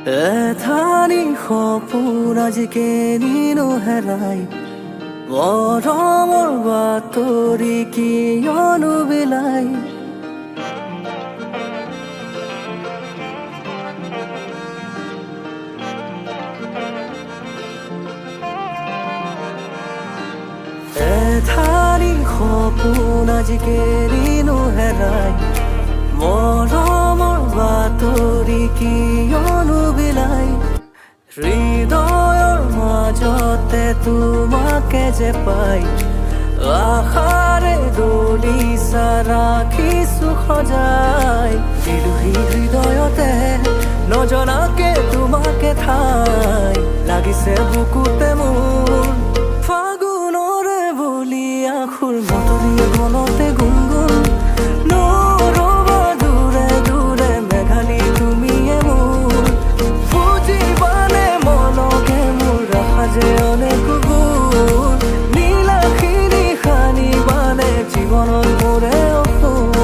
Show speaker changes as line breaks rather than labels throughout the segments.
এথানি সপোন আজি কেনিনো হেৰাই মৰমৰ বাতৰি কিয়নো বিলাই এথানি সপোন আজি কেনিনো হেৰাই মৰমৰ বাতৰি কিয়নো বিলাই হৃদয়ৰ মাজতে তোমাকে যে পাই আশাৰে দলিচা ৰাখিছো সজাই দিলোহি হৃদয়তে নজনাকে তোমাকে ঠাই লাগিছে বুকুতে মোৰ ফাগুনৰে বুলি আখুৰ মতলীয়া মনতে গুণগুণ নৰবা দূৰে দূৰে মেঘালী তুমিয়ে মোৰ বুজিবানে মনকে মোৰ ৰাখা যে অনেক গুণ নীলাখিনী সানিবানে জীৱনত মোৰে অসুখ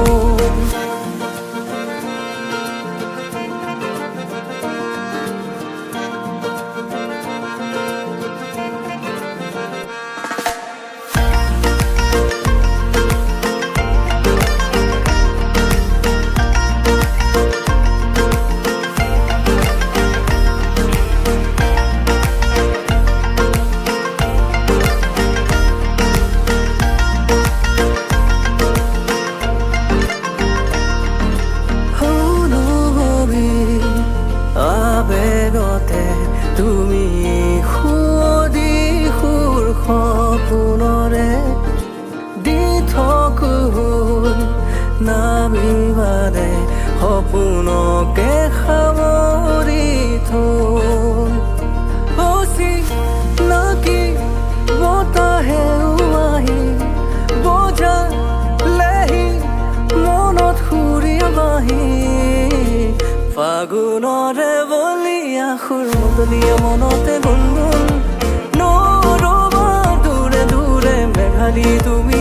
তুমি সুদি সুৰ সপোনৰে দি থকো নামিবাৰে সপোনকে সামৰি থৈ নাকি বতাহে আহি বজালেহি মনত সুৰি বাহি ফাগুনৰে বলি আখুৰ মতলীয়া মনতে গুণগুণ নৰবা দূৰে দূৰে মেঘালী তুমি